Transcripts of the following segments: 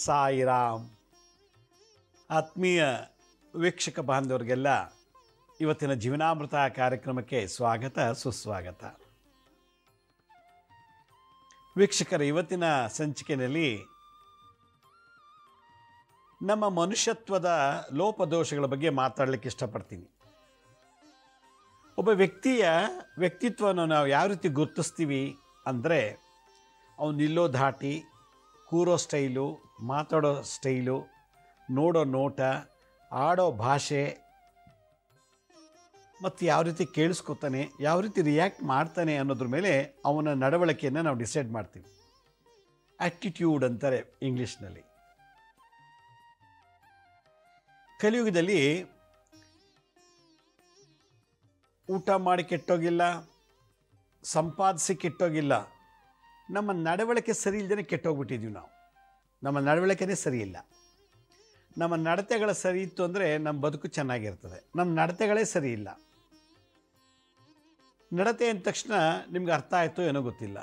ಸಾಯಿರಾಮ್. ಆತ್ಮೀಯ ವೀಕ್ಷಕ ಬಾಂಧವರಿಗೆಲ್ಲ ಇವತ್ತಿನ ಜೀವನಾಮೃತ ಕಾರ್ಯಕ್ರಮಕ್ಕೆ ಸ್ವಾಗತ ಸುಸ್ವಾಗತ. ವೀಕ್ಷಕರ, ಇವತ್ತಿನ ಸಂಚಿಕೆಯಲ್ಲಿ ನಮ್ಮ ಮನುಷ್ಯತ್ವದ ಲೋಪದೋಷಗಳ ಬಗ್ಗೆ ಮಾತಾಡಲಿಕ್ಕೆ ಇಷ್ಟಪಡ್ತೀನಿ. ಒಬ್ಬ ವ್ಯಕ್ತಿಯ ವ್ಯಕ್ತಿತ್ವವನ್ನು ನಾವು ಯಾವ ರೀತಿ ಗುರುತಿಸ್ತೀವಿ ಅಂದರೆ, ಅವನು ನಿಲ್ಲೋ ಧಾಟಿ, ಕೂರೋ ಸ್ಟೈಲು, ಮಾತಾಡೋ ಸ್ಟೈಲು, ನೋಡೋ ನೋಟ, ಆಡೋ ಭಾಷೆ ಮತ್ತು ಯಾವ ರೀತಿ ಕೇಳಿಸ್ಕೊತಾನೆ, ಯಾವ ರೀತಿ ರಿಯಾಕ್ಟ್ ಮಾಡ್ತಾನೆ ಅನ್ನೋದ್ರ ಮೇಲೆ ಅವನ ನಡವಳಿಕೆಯನ್ನು ನಾವು ಡಿಸೈಡ್ ಮಾಡ್ತೀವಿ. ಆ್ಯಟಿಟ್ಯೂಡ್ ಅಂತಾರೆ ಇಂಗ್ಲೀಷ್ನಲ್ಲಿ. ಕಲಿಯುಗದಲ್ಲಿ ಊಟ ಮಾಡಿ ಕೆಟ್ಟೋಗಿಲ್ಲ, ಸಂಪಾದಿಸಿ ಕೆಟ್ಟೋಗಿಲ್ಲ, ನಮ್ಮ ನಡವಳಿಕೆ ಸರಿ ಇಲ್ಲದೇ ಕೆಟ್ಟೋಗ್ಬಿಟ್ಟಿದ್ದೀವಿ. ನಮ್ಮ ನಡವಳಿಕೆನೇ ಸರಿ ಇಲ್ಲ. ನಮ್ಮ ನಡತೆಗಳು ಸರಿ ಇತ್ತು ಅಂದರೆ ನಮ್ಮ ಬದುಕು ಚೆನ್ನಾಗಿರ್ತದೆ. ನಮ್ಮ ನಡತೆಗಳೇ ಸರಿ ಇಲ್ಲ. ನಡತೆ ಅಂದ ತಕ್ಷಣ ನಿಮ್ಗೆ ಅರ್ಥ ಆಯಿತು ಏನೋ ಗೊತ್ತಿಲ್ಲ.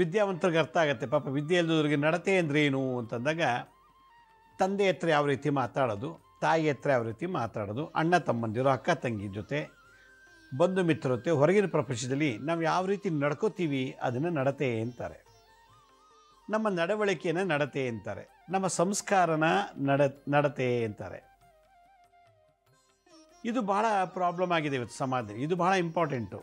ವಿದ್ಯಾವಂತರಿಗೆ ಅರ್ಥ ಆಗುತ್ತೆ. ಪಾಪ ವಿದ್ಯೆ ಇಲ್ಲದವ್ರಿಗೆ ನಡತೆ ಅಂದರೆ ಏನು ಅಂತಂದಾಗ, ತಂದೆ ಹತ್ರ ಯಾವ ರೀತಿ ಮಾತಾಡೋದು, ತಾಯಿ ಹತ್ರ ಯಾವ ರೀತಿ ಮಾತಾಡೋದು, ಅಣ್ಣ ತಮ್ಮಂದಿರು, ಅಕ್ಕ ತಂಗಿ ಜೊತೆ, ಬಂಧು ಮಿತ್ರತೆ, ಹೊರಗಿನ ಪ್ರಪಂಚದಲ್ಲಿ ನಾವು ಯಾವ ರೀತಿ ನಡ್ಕೋತೀವಿ ಅದನ್ನು ನಡತೆ ಅಂತಾರೆ. ನಮ್ಮ ನಡವಳಿಕೆಯನ್ನು ನಡತೆ ಅಂತಾರೆ. ನಮ್ಮ ಸಂಸ್ಕಾರನ ನಡತೆ ಅಂತಾರೆ. ಇದು ಬಹಳ ಪ್ರಾಬ್ಲಮ್ ಆಗಿದೆ ಇವತ್ತು ಸಮಾಜದಲ್ಲಿ. ಇದು ಬಹಳ ಇಂಪಾರ್ಟೆಂಟು.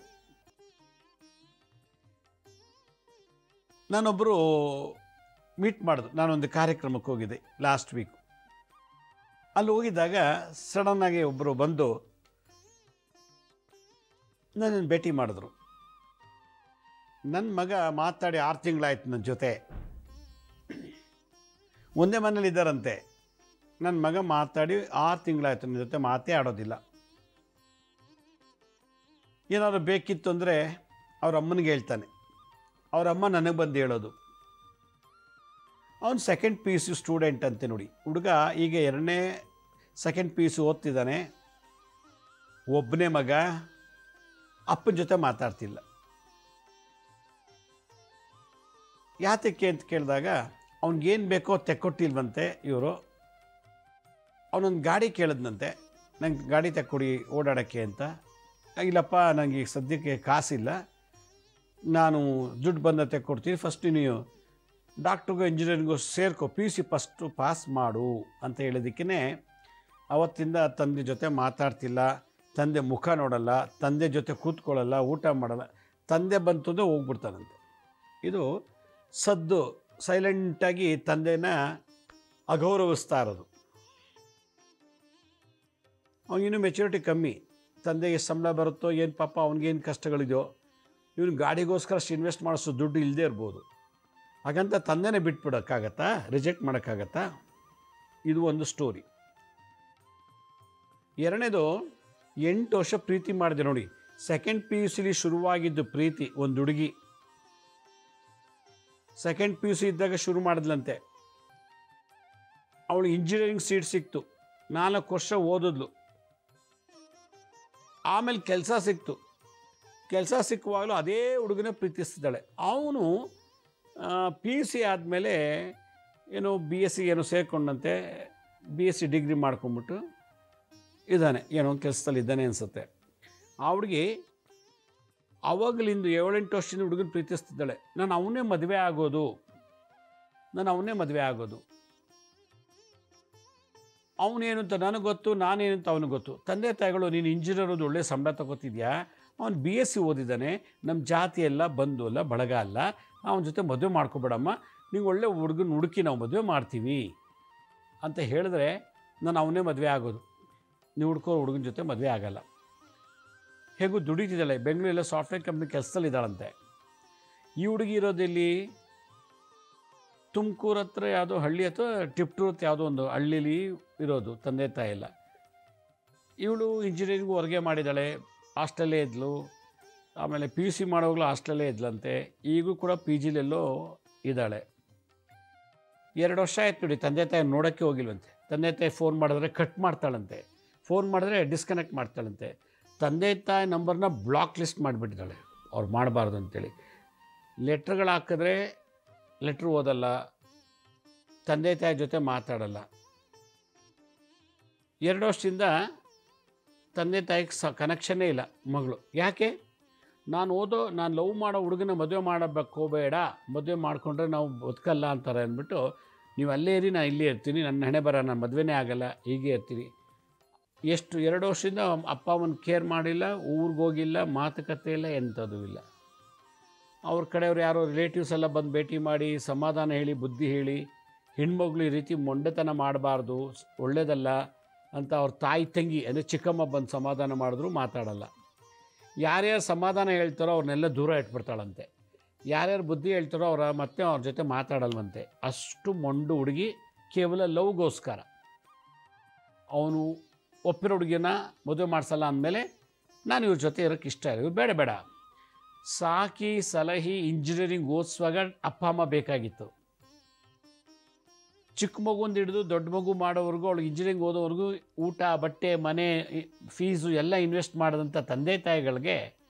ನಾನೊಬ್ಬರು ಮೀಟ್ ಮಾಡಿದ್ರು. ನಾನೊಂದು ಕಾರ್ಯಕ್ರಮಕ್ಕೆ ಹೋಗಿದ್ದೆ ಲಾಸ್ಟ್ ವೀಕ್. ಅಲ್ಲಿ ಹೋಗಿದ್ದಾಗ ಸಡನ್ನಾಗಿ ಒಬ್ಬರು ಬಂದು ನನ್ನನ್ನು ಭೇಟಿ ಮಾಡಿದ್ರು. ನನ್ನ ಮಗ ಮಾತಾಡಿ 6 ತಿಂಗಳಾಯ್ತು ನನ್ನ ಜೊತೆ. ಒಂದೇ ಮನೇಲಿ ಇದ್ದಾರಂತೆ. ನನ್ನ ಮಗ ಮಾತಾಡಿ 6 ತಿಂಗಳಾಯ್ತು ನನ್ನ ಜೊತೆ ಮಾತೇ ಆಡೋದಿಲ್ಲ. ಏನಾದ್ರು ಬೇಕಿತ್ತು ಅಂದರೆ ಅವ್ರ ಅಮ್ಮನಿಗೆ ಹೇಳ್ತಾನೆ. ಅವ್ರ ಅಮ್ಮ ನನಗೆ ಬಂದು ಹೇಳೋದು. ಅವನು ಸೆಕೆಂಡ್ PUC ಸ್ಟೂಡೆಂಟ್ ಅಂತೆ ನೋಡಿ. ಹುಡುಗ ಈಗ 2ನೇ PUC ಓದ್ತಿದ್ದಾನೆ. ಒಬ್ಬನೇ ಮಗ, ಅಪ್ಪನ ಜೊತೆ ಮಾತಾಡ್ತಿಲ್ಲ. ಯಾತಕ್ಕೆ ಅಂತ ಕೇಳಿದಾಗ ಅವ್ನಿಗೇನು ಬೇಕೋ ತೆಕ್ಕೊಟ್ಟಿಲ್ವಂತೆ ಇವರು. ಅವನೊಂದು ಗಾಡಿ ಕೇಳಿದ್ನಂತೆ, ನಂಗೆ ಗಾಡಿ ತೆಕ್ಕೊಡಿ ಓಡಾಡೋಕ್ಕೆ ಅಂತ. ಇಲ್ಲಪ್ಪ, ನನಗೆ ಈಗ ಸದ್ಯಕ್ಕೆ ಕಾಸಿಲ್ಲ, ನಾನು ದುಡ್ಡು ಬಂದ ತೆಕ್ಕೊಡ್ತೀನಿ, ಫಸ್ಟ್ ನೀವು ಡಾಕ್ಟ್ರಿಗೂ ಇಂಜಿನಿಯರಿಂಗು ಸೇರ್ಕೊ, PUC ಫಸ್ಟು ಪಾಸ್ ಮಾಡು ಅಂತ ಹೇಳಿದ್ದಕ್ಕೇ ಅವತ್ತಿಂದ ತಂದೆ ಜೊತೆ ಮಾತಾಡ್ತಿಲ್ಲ, ತಂದೆ ಮುಖ ನೋಡಲ್ಲ, ತಂದೆ ಜೊತೆ ಕೂತ್ಕೊಳ್ಳಲ್ಲ, ಊಟ ಮಾಡಲ್ಲ. ತಂದೆ ಬಂತಂದ್ರೆ ಹೋಗ್ಬಿಡ್ತಾನಂತೆ. ಇದು ಸದ್ದು ಸೈಲೆಂಟಾಗಿ ತಂದೆನ ಅಗೌರವಿಸ್ತಾ ಇರೋದು. ಅವನಿನ್ನೂ ಮೆಚುರಿಟಿ ಕಮ್ಮಿ. ತಂದೆಗೆ ಸಂಬಳ ಬರುತ್ತೋ ಏನು ಪಾಪ, ಅವ್ನಿಗೇನು ಕಷ್ಟಗಳಿದೆಯೋ, ಇವನು ಗಾಡಿಗೋಸ್ಕರ ಅಷ್ಟು ಇನ್ವೆಸ್ಟ್ ಮಾಡಿಸೋ ದುಡ್ಡು ಇಲ್ಲದೇ ಇರ್ಬೋದು. ಹಾಗಂತ ತಂದೆನೇ ಬಿಟ್ಬಿಡೋಕ್ಕಾಗತ್ತಾ? ರಿಜೆಕ್ಟ್ ಮಾಡೋಕ್ಕಾಗತ್ತಾ? ಇದು ಒಂದು ಸ್ಟೋರಿ. ಎರಡನೇದು, 8 ವರ್ಷ ಪ್ರೀತಿ ಮಾಡಿದೆ ನೋಡಿ. ಸೆಕೆಂಡ್ PUCಲಿ ಶುರುವಾಗಿದ್ದು ಪ್ರೀತಿ. ಒಂದು ಹುಡುಗಿ ಸೆಕೆಂಡ್ PUC ಇದ್ದಾಗ ಶುರು ಮಾಡಿದ್ಲಂತೆ. ಅವಳು ಇಂಜಿನಿಯರಿಂಗ್ ಸೀಟ್ ಸಿಕ್ತು, 4 ವರ್ಷ ಓದಿದ್ಲು. ಆಮೇಲೆ ಕೆಲಸ ಸಿಕ್ತು. ಕೆಲಸ ಸಿಕ್ಕುವಾಗಲೂ ಅದೇ ಹುಡುಗನೇ ಪ್ರೀತಿಸ್ತಿದ್ದಾಳೆ. ಅವನು PUC ಆದಮೇಲೆ ಏನೋ BSc ಏನೋ ಸೇರಿಕೊಂಡಂತೆ, BSc ಡಿಗ್ರಿ ಮಾಡ್ಕೊಂಬಿಟ್ಟು ಇದ್ದಾನೆ, ಏನೋ ಕೆಲಸದಲ್ಲಿ ಇದ್ದಾನೆ ಅನಿಸುತ್ತೆ. ಆ ಹುಡುಗಿ ಆವಾಗಲಿಂದ 7-8 ವರ್ಷದಿಂದ ಹುಡುಗನ ಪ್ರೀತಿಸ್ತಿದ್ದಾಳೆ. ನಾನು ಅವನೇ ಮದುವೆ ಆಗೋದು. ಅವನೇನು ಅಂತ ನನಗೆ ಗೊತ್ತು, ನಾನೇನು ಅಂತ ಅವನಿಗೆ ಗೊತ್ತು. ತಂದೆ ತಾಯಿಗಳು, ನೀನು ಇಂಜಿನಿಯರ್ ಓದಿ ಒಳ್ಳೆ ಸಂಬಳ ತಗೋತಿದ್ಯಾ, ಅವನು BSc ಓದಿದ್ದಾನೆ, ನಮ್ಮ ಜಾತಿ ಎಲ್ಲ ಬಂಧು ಅಲ್ಲ, ಬಳಗ ಅಲ್ಲ, ಅವನ ಜೊತೆ ಮದುವೆ ಮಾಡ್ಕೊಬೇಡಮ್ಮ, ನೀವು ಒಳ್ಳೆ ಹುಡುಗನ ಹುಡುಕಿ ನಾವು ಮದುವೆ ಮಾಡ್ತೀವಿ ಅಂತ ಹೇಳಿದ್ರೆ ನಾನು ಅವನೇ ಮದುವೆ ಆಗೋದು. ನೀವು ಹುಡ್ಕೋ ಹುಡುಗನ ಜೊತೆ ಮದುವೆ ಆಗಲ್ಲ. ಹೇಗೂ ದುಡಿತಿದ್ದಾಳೆ, ಬೆಂಗಳೂರೆಲ್ಲ ಸಾಫ್ಟ್ವೇರ್ ಕಂಪ್ನಿ ಕೆಲಸದಲ್ಲಿದ್ದಾಳಂತೆ. ಈ ಹುಡುಗಿ ಇರೋದಿಲ್ಲಿ ತುಮಕೂರು ಹತ್ರ ಯಾವುದೋ ಹಳ್ಳಿ ಅಥವಾ ಟಿಪ್ಟೂರ್ ಹತ್ರ ಯಾವುದೋ ಒಂದು ಹಳ್ಳೀಲಿ ಇರೋದು. ತಂದೆ ತಾಯಿ ಎಲ್ಲ. ಇವಳು ಇಂಜಿನಿಯರಿಂಗು ಹೊರಗೆ ಮಾಡಿದ್ದಾಳೆ, ಹಾಸ್ಟೆಲ್ಲೇ ಇದ್ಲು. ಆಮೇಲೆ PUC ಮಾಡೋವಾಗಲೂ ಹಾಸ್ಟೆಲ್ಲೇ ಇದ್ಲಂತೆ. ಈಗೂ ಕೂಡ PGಲೆಲ್ಲೋ ಇದ್ದಾಳೆ. 2 ವರ್ಷ ಆಯ್ತು ನೋಡಿ, ತಂದೆ ತಾಯಿ ನೋಡೋಕ್ಕೆ ಹೋಗಿಲ್ವಂತೆ. ತಂದೆ ತಾಯಿ ಫೋನ್ ಮಾಡಿದ್ರೆ ಕಟ್ ಮಾಡ್ತಾಳಂತೆ, ಫೋನ್ ಮಾಡಿದ್ರೆ ಡಿಸ್ಕನೆಕ್ಟ್ ಮಾಡ್ತಾಳಂತೆ. ತಂದೆ ತಾಯಿ ನಂಬರ್ನ ಬ್ಲಾಕ್ ಲಿಸ್ಟ್ ಮಾಡಿಬಿಟ್ಟಿದ್ದಾಳೆ, ಅವ್ರು ಮಾಡಬಾರ್ದು ಅಂತೇಳಿ. ಲೆಟ್ರ್ಗಳು ಹಾಕಿದ್ರೆ ಲೆಟ್ರ್ ಓದಲ್ಲ, ತಂದೆ ತಾಯಿ ಜೊತೆ ಮಾತಾಡಲ್ಲ. 2 ವರ್ಷದಿಂದ ತಂದೆ ತಾಯಿಗೆ ಕನೆಕ್ಷನ್ನೇ ಇಲ್ಲ ಮಗಳು. ಯಾಕೆ? ನಾನು ಲವ್ ಮಾಡೋ ಹುಡುಗನ ಮದುವೆ ಮಾಡಬೇಕು ಬೇಡ, ಮದುವೆ ಮಾಡಿಕೊಂಡ್ರೆ ನಾವು ಬದುಕಲ್ಲ ಅಂತಾರೆ ಅಂದ್ಬಿಟ್ಟು, ನೀವು ಅಲ್ಲೇ ಇರಿ, ನಾನು ಇಲ್ಲೇ ಇರ್ತೀನಿ, ನನ್ನ ಹಣೆ ಬರ, ನಾನು ಮದುವೆನೇ ಆಗಲ್ಲ, ಹೀಗೆ ಇರ್ತೀನಿ. ಎಷ್ಟು 2 ವರ್ಷದಿಂದ ಅಪ್ಪ ಅಮ್ಮನ ಕೇರ್ ಮಾಡಿಲ್ಲ, ಊರಿಗೆ ಹೋಗಿಲ್ಲ, ಮಾತುಕತೆ ಇಲ್ಲ, ಎಂಥದ್ದು ಇಲ್ಲ. ಅವ್ರ ಕಡೆಯವ್ರು ಯಾರೋ ರಿಲೇಟಿವ್ಸ್ ಎಲ್ಲ ಬಂದು ಭೇಟಿ ಮಾಡಿ ಸಮಾಧಾನ ಹೇಳಿ, ಬುದ್ಧಿ ಹೇಳಿ, ಹೆಣ್ಮಗಳು ಈ ರೀತಿ ಮೊಂಡೆತನ ಮಾಡಬಾರ್ದು, ಒಳ್ಳೆಯದಲ್ಲ ಅಂತ ಅವ್ರ ತಾಯಿ ತಂಗಿ ಅಂದರೆ ಚಿಕ್ಕಮ್ಮ ಬಂದು ಸಮಾಧಾನ ಮಾಡಿದ್ರು ಮಾತಾಡಲ್ಲ. ಯಾರ್ಯಾರು ಸಮಾಧಾನ ಹೇಳ್ತಾರೋ ಅವ್ರನ್ನೆಲ್ಲ ದೂರ ಇಟ್ಬಿಡ್ತಾಳಂತೆ. ಯಾರ್ಯಾರು ಬುದ್ಧಿ ಹೇಳ್ತಾರೋ ಅವ್ರ ಜೊತೆ ಮಾತಾಡಲ್ವಂತೆ. ಅಷ್ಟು ಮೊಂಡು ಹುಡುಗಿ, ಕೇವಲ ಲವ್ಗೋಸ್ಕರ. ಅವನು ಒಪ್ಪಿರೋ ಹುಡುಗಿನ ಮದುವೆ ಮಾಡಿಸಲ್ಲ ಅಂದಮೇಲೆ ನಾನು ಇವ್ರ ಜೊತೆ ಇರೋಕ್ಕೆ ಇಷ್ಟ ಇಲ್ಲ, ಇವ್ರು ಬೇಡ ಸಾಕಿ ಸಲಹಿ ಇಂಜಿನಿಯರಿಂಗ್ ಓದಿಸುವಾಗ ಅಪ್ಪ ಅಮ್ಮ ಬೇಕಾಗಿತ್ತು. ಚಿಕ್ಕ ಮಗುಂದು ಹಿಡಿದು ದೊಡ್ಡ ಮಗು ಮಾಡೋವರೆಗೂ, ಅವಳಿಗೆ ಇಂಜಿನಿಯರಿಂಗ್ ಓದೋವರೆಗೂ ಊಟ, ಬಟ್ಟೆ, ಮನೆ, ಫೀಸು ಎಲ್ಲ ಇನ್ವೆಸ್ಟ್ ಮಾಡಿದಂಥ ತಂದೆ ತಾಯಿಗಳಿಗೆ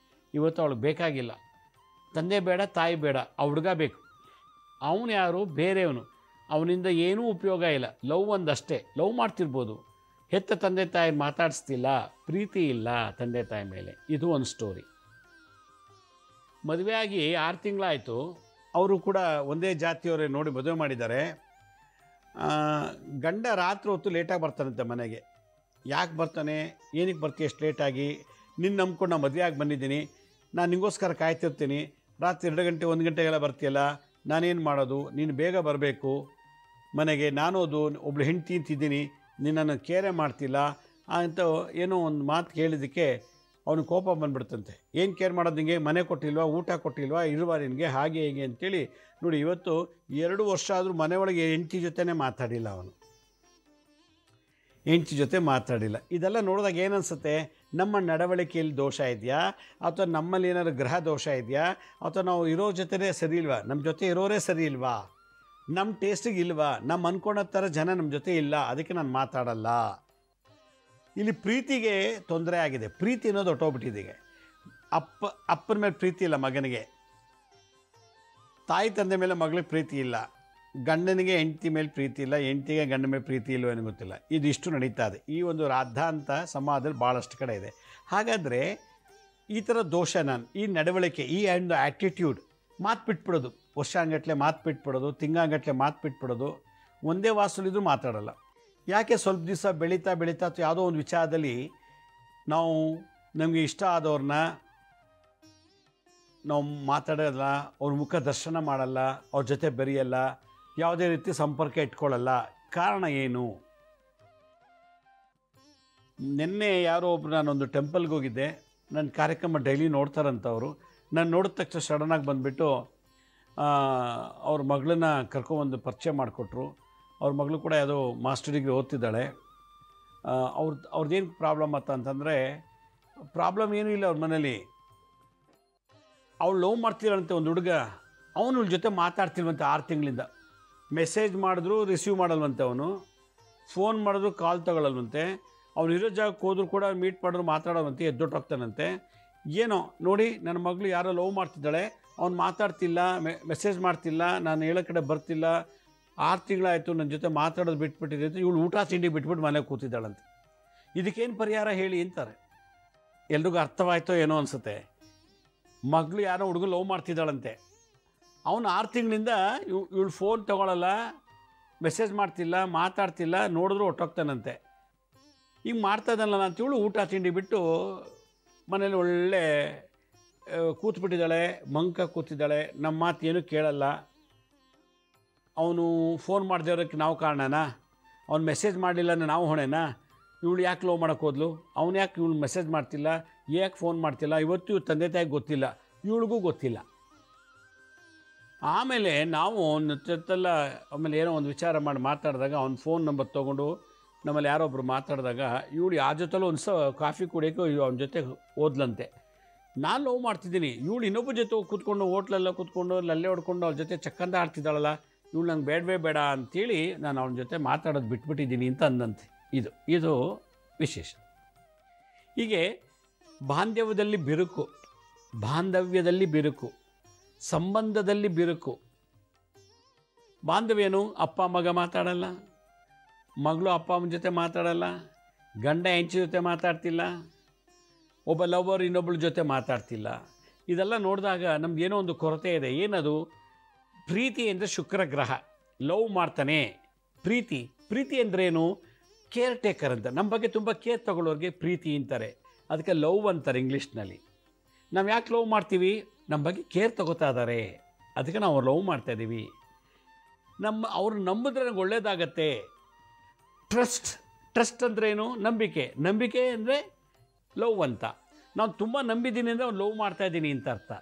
ಇವತ್ತು ಅವಳಿಗೆ ಬೇಕಾಗಿಲ್ಲ. ತಂದೆ ಬೇಡ, ತಾಯಿ ಬೇಡ, ಆ ಹುಡುಗ ಬೇಕು. ಅವನು ಯಾರು? ಬೇರೆಯವನು. ಅವನಿಂದ ಏನೂ ಉಪಯೋಗ ಇಲ್ಲ. ಲವ್ ಒಂದಷ್ಟೇ, ಲವ್ ಮಾಡ್ತಿರ್ಬೋದು, ಹೆತ್ತ ತಂದೆ ತಾಯಿ ಮಾತಾಡಿಸ್ತಿಲ್ಲ, ಪ್ರೀತಿ ಇಲ್ಲ ತಂದೆ ತಾಯಿ ಮೇಲೆ. ಇದು ಒಂದು ಸ್ಟೋರಿ. ಮದುವೆ ಆಗಿ 6 ತಿಂಗಳಾಯಿತು. ಅವರು ಕೂಡ ಒಂದೇ ಜಾತಿಯವರೇ ನೋಡಿ ಮದುವೆ ಮಾಡಿದ್ದಾರೆ. ಗಂಡ ರಾತ್ರಿ ಹೊತ್ತು ಲೇಟಾಗಿ ಬರ್ತಾನಂತೆ ಮನೆಗೆ. ಯಾಕೆ ಬರ್ತಾನೆ, ಏನಕ್ಕೆ ಬರ್ತೀಯ ಎಷ್ಟು ಲೇಟಾಗಿ? ನಿನ್ನ ನಂಬ್ಕೊಂಡು ನಾನು ಮದುವೆ ಆಗಿ ಬಂದಿದ್ದೀನಿ, ನಾನು ನಿಗೋಸ್ಕರ ಕಾಯ್ತಿರ್ತೀನಿ, ರಾತ್ರಿ 2 ಗಂಟೆ 1 ಗಂಟೆಗೆಲ್ಲ ಬರ್ತೀಯಲ್ಲ, ನಾನೇನು ಮಾಡೋದು? ನೀನು ಬೇಗ ಬರಬೇಕು ಮನೆಗೆ, ನಾನೋದು ಒಬ್ಳು ಹೆಂಡ್ತಿ ಅಂತಿದ್ದೀನಿ, ನಿನ್ನನ್ನು ಕೇರೆ ಮಾಡ್ತಿಲ್ಲ ಅಂತ ಏನೋ ಒಂದು ಮಾತು ಕೇಳಿದ್ದಕ್ಕೆ ಅವನು ಕೋಪ ಬಂದುಬಿಡ್ತಂತೆ. ಏನು ಕೇರ್ ಮಾಡೋದು ನಿಮಗೆ? ಮನೆ ಕೊಟ್ಟಿಲ್ವಾ, ಊಟ ಕೊಟ್ಟಿಲ್ವಾ, ಇಲ್ವಾ ನಿನಗೆ, ಹಾಗೆ ಹೇಗೆ ಅಂತೇಳಿ. ನೋಡಿ, ಇವತ್ತು 2 ವರ್ಷ ಆದರೂ ಮನೆ ಒಳಗೆ ಹೆಂಡ್ತಿ ಜೊತೆನೇ ಮಾತಾಡಿಲ್ಲ ಅವನು, ಹೆಂಡ್ತಿ ಜೊತೆ ಮಾತಾಡಿಲ್ಲ. ಇದೆಲ್ಲ ನೋಡಿದಾಗ ಏನನ್ಸುತ್ತೆ? ನಮ್ಮ ನಡವಳಿಕೆಯಲ್ಲಿ ದೋಷ ಇದೆಯಾ, ಅಥವಾ ನಮ್ಮಲ್ಲಿ ಏನಾದ್ರು ಗ್ರಹ ದೋಷ ಇದೆಯಾ, ಅಥವಾ ನಾವು ಇರೋ ಜೊತೆನೇ ಸರಿ ಇಲ್ವಾ, ನಮ್ಮ ಜೊತೆ ಇರೋರೇ ಸರಿ ಇಲ್ವಾ, ನಮ್ಮ ಟೇಸ್ಟಿಗೆ ಇಲ್ವಾ, ನಮ್ಮ ಅಂದ್ಕೊಂಡ ಥರ ಜನ ನಮ್ಮ ಜೊತೆ ಇಲ್ಲ, ಅದಕ್ಕೆ ನಾನು ಮಾತಾಡಲ್ಲ. ಇಲ್ಲಿ ಪ್ರೀತಿಗೆ ತೊಂದರೆ ಆಗಿದೆ. ಪ್ರೀತಿ ಅನ್ನೋದು ಹೊಟ್ಟೋಗ್ಬಿಟ್ಟಿದೆ. ಅಪ್ಪನ ಮೇಲೆ ಪ್ರೀತಿ ಇಲ್ಲ ಮಗನಿಗೆ, ತಾಯಿ ತಂದೆ ಮೇಲೆ ಮಗಳಿಗೆ ಪ್ರೀತಿ ಇಲ್ಲ, ಗಂಡನಿಗೆ ಹೆಂಡತಿ ಮೇಲೆ ಪ್ರೀತಿ ಇಲ್ಲ, ಹೆಂಡತಿಗೆ ಗಂಡ ಮೇಲೆ ಪ್ರೀತಿ ಇಲ್ಲವೋ ಏನೋ ಗೊತ್ತಿಲ್ಲ. ಇದಿಷ್ಟು ನಡೀತಾ ಇದೆ. ಈ ಒಂದು ರಾದ್ಧಾಂತ ಸಮಾಜದಲ್ಲಿ ಭಾಳಷ್ಟು ಕಡೆ ಇದೆ. ಹಾಗಾದರೆ ಈ ಥರ ದೋಷ, ಈ ನಡವಳಿಕೆ, ಈ ಒಂದು ಆ್ಯಟಿಟ್ಯೂಡ್, ಮಾತು ಬಿಟ್ಬಿಡೋದು, ವರ್ಷಾಂಗಟ್ಲೆ ಮಾತು ಬಿಟ್ಬಿಡೋದು, ತಿಂಗಾಂಗಟ್ಲೆ ಮಾತು ಬಿಟ್ಬಿಡೋದು, ಒಂದೇ ವಾಸಲಿದ್ರೂ ಮಾತಾಡೋಲ್ಲ. ಯಾಕೆ? ಸ್ವಲ್ಪ ದಿವಸ ಬೆಳೀತಾ ಅಥವಾ ಯಾವುದೋ ಒಂದು ವಿಚಾರದಲ್ಲಿ ನಾವು ನಮಗೆ ಇಷ್ಟ ಆದವ್ರನ್ನ ನಾವು ಮಾತಾಡೋಲ್ಲ, ಅವ್ರ ಮುಖ ದರ್ಶನ ಮಾಡಲ್ಲ, ಅವ್ರ ಜೊತೆ ಬೆರೆಯಲ್ಲ, ಯಾವುದೇ ರೀತಿ ಸಂಪರ್ಕ ಇಟ್ಕೊಳ್ಳಲ್ಲ. ಕಾರಣ ಏನು? ನಿನ್ನೆ ಯಾರೋ ಒಬ್ರು, ನಾನೊಂದು ಟೆಂಪಲ್ಗೆ ಹೋಗಿದ್ದೆ, ನನ್ನ ಕಾರ್ಯಕ್ರಮ ಡೈಲಿ ನೋಡ್ತಾರಂಥವ್ರು. ನಾನು ನೋಡಿದ ತಕ್ಷಣ ಸಡನ್ನಾಗಿ ಬಂದುಬಿಟ್ಟು ಅವ್ರ ಮಗಳನ್ನ ಕರ್ಕೊಂಬಂದು ಪರಿಚಯ ಮಾಡಿಕೊಟ್ರು. ಅವ್ರ ಮಗಳು ಕೂಡ ಯಾವುದೋ ಮಾಸ್ಟರ್ ಡಿಗ್ರಿ ಓದ್ತಿದ್ದಾಳೆ. ಅವ್ರದ್ದೇನು ಪ್ರಾಬ್ಲಮ್ ಅಂತಂದರೆ, ಪ್ರಾಬ್ಲಮ್ ಏನೂ ಇಲ್ಲ ಅವ್ರ ಮನೇಲಿ. ಅವಳು ಲವ್ ಮಾಡ್ತಿದ್ದಾಳಂತೆ ಒಂದು ಹುಡುಗ, ಅವನು ಇವಳ ಜೊತೆ ಮಾತಾಡ್ತಿಲ್ವಂತೆ 6 ತಿಂಗಳಿಂದ. ಮೆಸೇಜ್ ಮಾಡಿದ್ರು ರಿಸೀವ್ ಮಾಡಲ್ವಂತೆ, ಅವನು ಫೋನ್ ಮಾಡಿದ್ರು ಕಾಲ್ ತೊಗೊಳಲ್ವಂತೆ, ಅವ್ನು ಇರೋ ಜಾಗಕ್ಕೆ ಹೋದ್ರು ಕೂಡ ಮೀಟ್ ಮಾಡಿದ್ರು ಮಾತಾಡೋವಂತೆ, ಎದ್ದೊಟ್ಟೋಗ್ತಾನಂತೆ. ಏನೋ ನೋಡಿ, ನನ್ನ ಮಗಳು ಯಾರೋ ಲವ್ ಮಾಡ್ತಿದ್ದಾಳೆ, ಅವ್ನು ಮಾತಾಡ್ತಿಲ್ಲ, ಮೆಸೇಜ್ ಮಾಡ್ತಿಲ್ಲ, ನಾನು ಹೇಳೋ ಕಡೆ ಬರ್ತಿಲ್ಲ, 6 ತಿಂಗಳಾಯಿತು ನನ್ನ ಜೊತೆ ಮಾತಾಡೋದು ಬಿಟ್ಬಿಟ್ಟಿದೆ ಅಂತ ಇವಳು ಊಟ ತಿಂಡಿ ಬಿಟ್ಬಿಟ್ಟು ಮನೆಗೆ ಕೂತಿದ್ದಾಳಂತೆ. ಇದಕ್ಕೇನು ಪರಿಹಾರ ಹೇಳಿ ಅಂತಾರೆ. ಎಲ್ರಿಗೂ ಅರ್ಥವಾಯ್ತೋ ಏನೋ ಅನಿಸುತ್ತೆ. ಮಗಳು ಯಾರೋ ಹುಡುಗ ಲವ್ ಮಾಡ್ತಿದ್ದಾಳಂತೆ, ಅವನು 6 ತಿಂಗಳಿಂದ ಇವಳು ಫೋನ್ ತೊಗೊಳಲ್ಲ, ಮೆಸೇಜ್ ಮಾಡ್ತಿಲ್ಲ, ಮಾತಾಡ್ತಿಲ್ಲ, ನೋಡಿದ್ರು ಹೊಟ್ಟೋಗ್ತಾನಂತೆ. ಹಿಂಗೆ ಮಾಡ್ತಾಯಿದ್ದಲ್ಲ ಅಂತ ಇವಳು ಊಟ ತಿಂಡಿ ಬಿಟ್ಟು ಮನೇಲಿ ಒಳ್ಳೆ ಕೂತ್ಬಿಟ್ಟಿದ್ದಾಳೆ, ಮಂಕ ಕೂತಿದ್ದಾಳೆ, ನಮ್ಮ ಮಾತು ಏನೂ ಕೇಳಲ್ಲ. ಅವನು ಫೋನ್ ಮಾಡದೇ ಇರೋಕ್ಕೆ ನಾವು ಕಾರಣನಾ? ಅವ್ನು ಮೆಸೇಜ್ ಮಾಡಲಿಲ್ಲ ನಾವು ಹೊಣೆನಾ? ಇವಳು ಯಾಕೆ ಲವ್ ಮಾಡೋಕ್ಕೆ ಹೋದ್ಲು? ಅವನು ಯಾಕೆ ಇವಳು ಮೆಸೇಜ್ ಮಾಡ್ತಿಲ್ಲ, ಯಾಕೆ ಫೋನ್ ಮಾಡ್ತಿಲ್ಲ? ಇವತ್ತು ಇವ್ರ ತಂದೆ ತಾಯಿಗೆ ಗೊತ್ತಿಲ್ಲ, ಇವಳಿಗೂ ಗೊತ್ತಿಲ್ಲ. ಆಮೇಲೆ ನಾವು ಜೊತೆಲ್ಲ ಆಮೇಲೆ ಏನೋ ಒಂದು ವಿಚಾರ ಮಾಡಿ ಮಾತಾಡಿದಾಗ ಅವ್ನ ಫೋನ್ ನಂಬರ್ ತೊಗೊಂಡು ನಮ್ಮಲ್ಲಿ ಯಾರೊಬ್ಬರು ಮಾತಾಡಿದಾಗ ಇವಳು ಯಾರ ಜೊತೆಲೂ ಒಂದು ಕಾಫಿ ಕುಡಿಯೋಕ್ಕೂ ಅವನ ಜೊತೆ ಓದ್ಲಂತೆ. ನಾನು ಲವ್ ಮಾಡ್ತಿದ್ದೀನಿ, ಇವಳು ಇನ್ನೊಬ್ಬರ ಜೊತೆ ಕೂತ್ಕೊಂಡು ಹೋಟ್ಲೆಲ್ಲ ಕೂತ್ಕೊಂಡು ಲಲ್ಲೆ ಹೊಡ್ಕೊಂಡು ಅವ್ರ ಜೊತೆ ಚಕ್ಕಂದ ಆಡ್ತಿದ್ದಾಳಲ್ಲ, ಇವಳು ನಂಗೆ ಬೇಡವೇ ಬೇಡ ಅಂಥೇಳಿ ನಾನು ಅವನ ಜೊತೆ ಮಾತಾಡೋದು ಬಿಟ್ಬಿಟ್ಟಿದ್ದೀನಿ ಅಂತ ಅಂದಂತೆ. ಇದು ವಿಶೇಷ. ಹೀಗೆ ಬಾಂಧವ್ಯದಲ್ಲಿ ಬಿರುಕು, ಸಂಬಂಧದಲ್ಲಿ ಬಿರುಕು, ಬಾಂಧವ್ಯನು ಅಪ್ಪ ಮಗ ಮಾತಾಡಲ್ಲ, ಮಗಳು ಅಪ್ಪ ಅಮ್ಮನ ಜೊತೆ ಮಾತಾಡಲ್ಲ, ಗಂಡ ಹೆಂಡತಿ ಜೊತೆ ಮಾತಾಡ್ತಿಲ್ಲ, ಒಬ್ಬ ಲವರ್ ಇನ್ನೊಬ್ಬಳ ಜೊತೆ ಮಾತಾಡ್ತಿಲ್ಲ. ಇದೆಲ್ಲ ನೋಡಿದಾಗ ನಮಗೇನೋ ಒಂದು ಕೊರತೆ ಇದೆ. ಏನದು? ಪ್ರೀತಿ ಅಂದರೆ ಶುಕ್ರ ಗ್ರಹ ಲವ್ ಮಾಡ್ತಾನೆ. ಪ್ರೀತಿ ಅಂದ್ರೇನು? ಕೇರ್ ಟೇಕರ್ ಅಂತ. ನಮ್ಮ ಬಗ್ಗೆ ತುಂಬ ಕೇರ್ ತಗೊಳ್ಳೋರಿಗೆ ಪ್ರೀತಿ ಅಂತಾರೆ. ಅದಕ್ಕೆ ಲವ್ ಅಂತಾರೆ ಇಂಗ್ಲೀಷ್ನಲ್ಲಿ. ನಾವು ಯಾಕೆ ಲವ್ ಮಾಡ್ತೀವಿ? ನಮ್ಮ ಬಗ್ಗೆ ಕೇರ್ ತಗೋತಾ ಇದ್ದಾರೆ, ಅದಕ್ಕೆ ನಾವು ಲವ್ ಮಾಡ್ತಾಯಿದ್ದೀವಿ. ಅವ್ರು ನಂಬಿದ್ರೆ ನನಗೆ ಒಳ್ಳೆಯದಾಗತ್ತೆ. ಟ್ರಸ್ಟ್ ಅಂದ್ರೇನು? ನಂಬಿಕೆ ಅಂದರೆ ಲವ್ ಅಂತ. ನಾನು ತುಂಬ ನಂಬಿದ್ದೀನಿ ಅಂದರೆ ಅವ್ನು ಲವ್ ಮಾಡ್ತಾಯಿದ್ದೀನಿ ಅಂತ ಅರ್ಥ.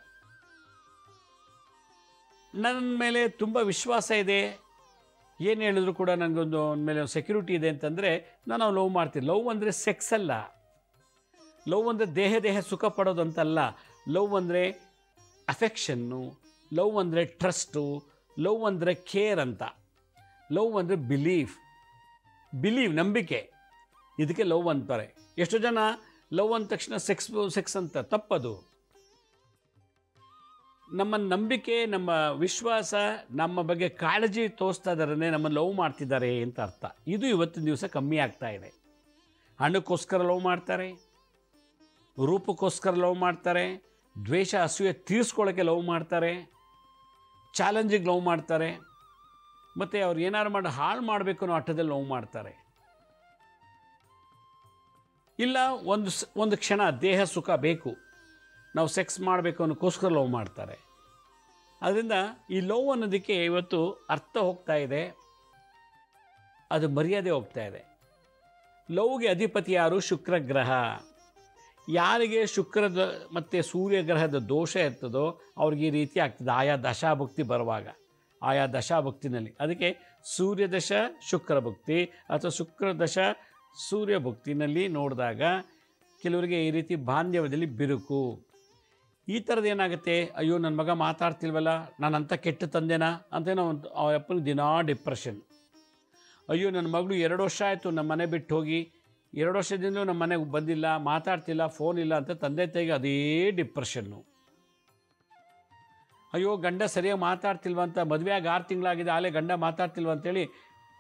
ನನ್ನ ಮೇಲೆ ತುಂಬ ವಿಶ್ವಾಸ ಇದೆ, ಏನು ಹೇಳಿದ್ರು ಕೂಡ ನನಗೊಂದು ಅವನ ಮೇಲೆ ಸೆಕ್ಯೂರಿಟಿ ಇದೆ ಅಂತಂದರೆ ನಾನು ಅವ್ನು ಲವ್ ಮಾಡ್ತೀನಿ. ಲವ್ ಅಂದರೆ ಸೆಕ್ಸ್ ಅಲ್ಲ. ಲವ್ ಅಂದರೆ ದೇಹ ಸುಖ ಪಡೋದು ಅಂತಲ್ಲ. ಲವ್ ಅಂದರೆ ಅಫೆಕ್ಷನ್ನು, ಲವ್ ಅಂದರೆ ಟ್ರಸ್ಟು, ಲವ್ ಅಂದರೆ ಕೇರ್ ಅಂತ. ಲವ್ ಅಂದರೆ ಬಿಲೀವ್, ನಂಬಿಕೆ. ಇದಕ್ಕೆ ಲವ್ ಅಂತಾರೆ. ಎಷ್ಟೋ ಜನ ಲವ್ ಅಂದ ತಕ್ಷಣ ಸೆಕ್ಸ್ ಅಂತ. ತಪ್ಪದು. ನಮ್ಮ ನಂಬಿಕೆ, ನಮ್ಮ ವಿಶ್ವಾಸ, ನಮ್ಮ ಬಗ್ಗೆ ಕಾಳಜಿ ತೋರಿಸ್ತಾ ಇದ್ದಾರೇ ನಮ್ಮನ್ನು ಲವ್ ಮಾಡ್ತಿದ್ದಾರೆ ಅಂತ ಅರ್ಥ. ಇದು ಇವತ್ತಿನ ದಿವಸ ಕಮ್ಮಿ ಆಗ್ತಾ ಇದೆ. ಹಣಕ್ಕೋಸ್ಕರ ಲವ್ ಮಾಡ್ತಾರೆ, ರೂಪಕ್ಕೋಸ್ಕರ ಲವ್ ಮಾಡ್ತಾರೆ, ದ್ವೇಷ ಅಸೂಯೆ ತೀರಿಸ್ಕೊಳ್ಳೋಕ್ಕೆ ಲವ್ ಮಾಡ್ತಾರೆ, ಚಾಲೆಂಜಿಗೆ ಲವ್ ಮಾಡ್ತಾರೆ, ಮತ್ತು ಅವ್ರು ಏನಾರು ಮಾಡಿ ಹಾಳು ಮಾಡಬೇಕು ಅನ್ನೋ ಅರ್ಥದಲ್ಲಿ ಲವ್ ಮಾಡ್ತಾರೆ. ಇಲ್ಲ ಒಂದು ಕ್ಷಣ ದೇಹ ಸುಖ ಬೇಕು, ನಾವು ಸೆಕ್ಸ್ ಮಾಡಬೇಕು ಅನ್ನೋಕ್ಕೋಸ್ಕರ ಲವ್ ಮಾಡ್ತಾರೆ. ಅದರಿಂದ ಈ ಲವ್ ಅನ್ನೋದಕ್ಕೆ ಇವತ್ತು ಅರ್ಥ ಹೋಗ್ತಾ ಇದೆ, ಅದು ಮರ್ಯಾದೆ ಹೋಗ್ತಾ ಇದೆ. ಲವ್ಗೆ ಅಧಿಪತಿ ಯಾರು? ಶುಕ್ರ ಗ್ರಹ. ಯಾರಿಗೆ ಶುಕ್ರದ ಮತ್ತು ಸೂರ್ಯಗ್ರಹದ ದೋಷ ಇರ್ತದೋ ಅವ್ರಿಗೆ ಈ ರೀತಿ ಆಗ್ತದೆ ಆಯಾ ದಶಾಭುಕ್ತಿ ಬರುವಾಗ, ಆಯಾ ದಶಾಭುಕ್ತಿನಲ್ಲಿ. ಅದಕ್ಕೆ ಸೂರ್ಯದಶ ಶುಕ್ರಭುಕ್ತಿ ಅಥವಾ ಶುಕ್ರದಶ ಸೂರ್ಯಭುಕ್ತಿನಲ್ಲಿ ನೋಡಿದಾಗ ಕೆಲವರಿಗೆ ಈ ರೀತಿ ಬಾಂಧವ್ಯದಲ್ಲಿ ಬಿರುಕು. ಈ ಥರದ್ದು ಏನಾಗುತ್ತೆ? ಅಯ್ಯೋ ನನ್ನ ಮಗ ಮಾತಾಡ್ತಿಲ್ವಲ್ಲ, ನಾನಂಥ ಕೆಟ್ಟ ತಂದೆನಾ ಅಂತೇನೋ ಅವ್ರ ಅಪ್ಪನಿಗೆ ದಿನಾ ಡಿಪ್ರೆಷನ್. ಅಯ್ಯೋ ನನ್ನ ಮಗಳು 2 ವರ್ಷ ಆಯಿತು ನಮ್ಮ ಮನೆ ಬಿಟ್ಟು ಹೋಗಿ, 2 ವರ್ಷದಿಂದಲೂ ನಮ್ಮ ಮನೆಗೆ ಬಂದಿಲ್ಲ, ಮಾತಾಡ್ತಿಲ್ಲ, ಫೋನ್ ಇಲ್ಲ ಅಂತ ತಂದೆ ತಾಯಿಗೆ ಅದೇ ಡಿಪ್ರೆಷನ್ನು. ಅಯ್ಯೋ ಗಂಡ ಸರಿಯಾಗಿ ಮಾತಾಡ್ತಿಲ್ವ ಅಂತ, ಮದುವೆ ಆಗಿ 6 ತಿಂಗಳಾಗಿದೆ ಆಲೇ ಗಂಡ ಮಾತಾಡ್ತಿಲ್ವ ಅಂತೇಳಿ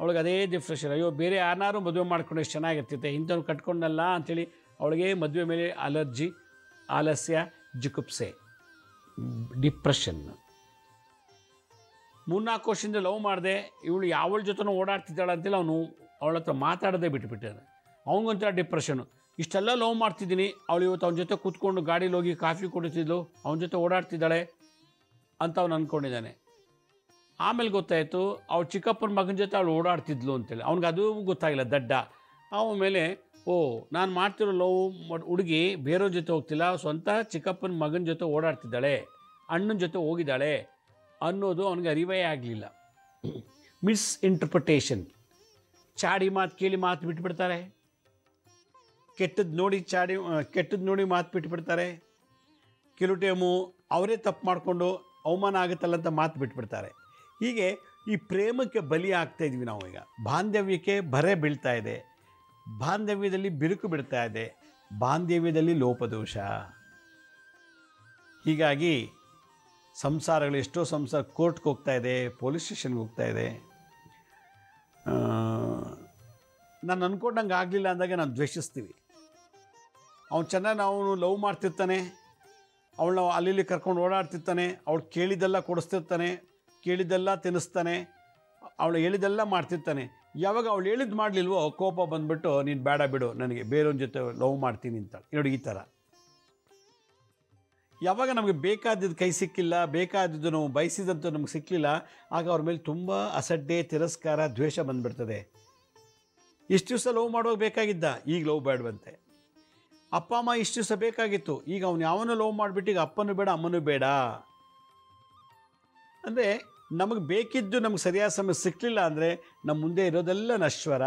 ಅವಳಿಗೆ ಅದೇ ಡಿಪ್ರೆಷನ್. ಅಯ್ಯೋ ಬೇರೆ ಯಾರನ್ನಾರು ಮದುವೆ ಮಾಡ್ಕೊಂಡು ಎಷ್ಟು ಚೆನ್ನಾಗಿರ್ತಿತ್ತೆ, ಇಂಥವ್ನು ಕಟ್ಕೊಂಡಲ್ಲ ಅಂಥೇಳಿ ಅವಳಿಗೆ ಮದುವೆ ಮೇಲೆ ಅಲರ್ಜಿ, ಆಲಸ್ಯ, ಜಿಗುಪ್ಸೆ, ಡಿಪ್ರೆಷನ್. 3-4 ವರ್ಷದಿಂದ ಲವ್ ಮಾಡಿದೆ, ಇವಳು ಯಾವಳ ಜೊತೆನೂ ಓಡಾಡ್ತಿದ್ದಾಳೆ ಅಂತೇಳಿ ಅವನು ಅವಳ ಹತ್ರ ಮಾತಾಡೋದೇ ಬಿಟ್ಟುಬಿಟ್ಟಾನೆ. ಅವನಿಗೊಂಥರ ಡಿಪ್ರೆಷನು. ಇಷ್ಟೆಲ್ಲ ಲವ್ ಮಾಡ್ತಿದ್ದೀನಿ, ಅವಳು ಇವತ್ತು ಅವನ ಜೊತೆ ಕೂತ್ಕೊಂಡು ಗಾಡೀಲಿ ಹೋಗಿ ಕಾಫಿ ಕುಡಿತಿದ್ಲು, ಅವನ ಜೊತೆ ಓಡಾಡ್ತಿದ್ದಾಳೆ ಅಂತ ಅವನು ಅಂದ್ಕೊಂಡಿದ್ದಾನೆ. ಆಮೇಲೆ ಗೊತ್ತಾಯಿತು ಅವಳು ಚಿಕ್ಕಪ್ಪನ ಮಗನ ಜೊತೆ ಅವಳು ಓಡಾಡ್ತಿದ್ಲು ಅಂತೇಳಿ. ಅವ್ನಿಗೆ ಅದು ಗೊತ್ತಾಗಿಲ್ಲ, ದಡ್ಡ. ಆಮೇಲೆ ನಾನು ಮಾಡ್ತಿರೋ ಲವ್ ಹುಡುಗಿ ಬೇರೆಯವ್ರ ಜೊತೆ ಹೋಗ್ತಿಲ್ಲ, ಸ್ವಂತ ಚಿಕ್ಕಪ್ಪನ ಮಗನ ಜೊತೆ ಓಡಾಡ್ತಿದ್ದಾಳೆ, ಅಣ್ಣನ ಜೊತೆ ಹೋಗಿದ್ದಾಳೆ ಅನ್ನೋದು ಅವನಿಗೆ ಅರಿವೇ ಆಗಲಿಲ್ಲ. ಮಿಸ್ಇಂಟರ್ಪ್ರಿಟೇಷನ್. ಚಾಡಿ ಮಾತು ಕೇಳಿ ಮಾತು ಬಿಟ್ಬಿಡ್ತಾರೆ, ಕೆಟ್ಟದ್ದು ನೋಡಿ ಮಾತು ಬಿಟ್ಬಿಡ್ತಾರೆ. ಕೆಲವು ಟೈಮು ಅವರೇ ತಪ್ಪು ಮಾಡಿಕೊಂಡು ಅವಮಾನ ಆಗುತ್ತಲ್ಲ ಅಂತ ಮಾತು ಬಿಟ್ಬಿಡ್ತಾರೆ. ಹೀಗೆ ಈ ಪ್ರೇಮಕ್ಕೆ ಬಲಿ ಆಗ್ತಾಯಿದ್ವಿ ನಾವು. ಈಗ ಬಾಂಧವ್ಯಕ್ಕೆ ಬರೆ ಬೀಳ್ತಾ ಇದೆ, ಬಾಂಧವ್ಯದಲ್ಲಿ ಬಿರುಕು ಬಿಡ್ತಾ ಇದೆ, ಬಾಂಧವ್ಯದಲ್ಲಿ ಲೋಪದೋಷ. ಹೀಗಾಗಿ ಎಷ್ಟೋ ಸಂಸಾರ ಕೋರ್ಟ್ಗೆ ಹೋಗ್ತಾ ಇದೆ, ಪೊಲೀಸ್ ಸ್ಟೇಷನ್ಗೆ ಹೋಗ್ತಾ ಇದೆ. ನಾನು ಅಂದ್ಕೊಂಡಂಗೆ ಆಗಲಿಲ್ಲ ಅಂದಾಗ ನಾವು ದ್ವೇಷಿಸ್ತೀವಿ. ಅವ್ನು ಚೆನ್ನಾಗಿ ಅವನು ಲವ್ ಮಾಡ್ತಿರ್ತಾನೆ, ಅವಳನ್ನ ಅಲ್ಲಿ ಕರ್ಕೊಂಡು ಓಡಾಡ್ತಿರ್ತಾನೆ, ಅವಳು ಕೇಳಿದ್ದೆಲ್ಲ ಕೊಡಿಸ್ತಿರ್ತಾನೆ, ಕೇಳಿದ್ದೆಲ್ಲ ತಿನ್ನಿಸ್ತಾನೆ, ಅವಳು ಹೇಳಿದ್ದೆಲ್ಲ ಮಾಡ್ತಿರ್ತಾನೆ. ಯಾವಾಗ ಅವಳು ಹೇಳಿದ್ದು ಮಾಡಲಿಲ್ವೋ ಕೋಪ ಬಂದುಬಿಟ್ಟು ನೀನು ಬೇಡ ಬಿಡು, ನನಗೆ ಬೇರೆಯವ್ರ ಜೊತೆ ಲವ್ ಮಾಡ್ತೀನಿ ಅಂತ ನೋಡಿ. ಈ ಥರ ಯಾವಾಗ ನಮಗೆ ಬೇಕಾದದ್ದು ಕೈ ಸಿಕ್ಕಿಲ್ಲ, ಬೇಕಾದದ್ದು ನಾವು ಬಯಸಿದಂಥ ನಮಗೆ ಸಿಕ್ಕಲಿಲ್ಲ, ಆಗ ಅವ್ರ ಮೇಲೆ ತುಂಬ ಅಸಡ್ಡೆ, ತಿರಸ್ಕಾರ, ದ್ವೇಷ ಬಂದುಬಿಡ್ತದೆ. ಇಷ್ಟು ದಿವಸ ಲವ್ ಮಾಡೋದು ಬೇಕಾಗಿದ್ದ, ಈಗ ಲವ್ ಬೇಡವಂತೆ. ಅಪ್ಪ ಅಮ್ಮ ಇಷ್ಟು ದಿವಸ ಬೇಕಾಗಿತ್ತು, ಈಗ ಅವನು ಯಾವನೂ ಲವ್ ಮಾಡಿಬಿಟ್ಟು ಈಗ ಅಪ್ಪನೂ ಬೇಡ ಅಮ್ಮನೂ ಬೇಡ. ಅಂದರೆ ನಮಗೆ ಬೇಕಿದ್ದು ನಮಗೆ ಸರಿಯಾದ ಸಮಯ ಸಿಕ್ಕಲಿಲ್ಲ ಅಂದರೆ ನಮ್ಮ ಮುಂದೆ ಇರೋದೆಲ್ಲ ನಶ್ವರ,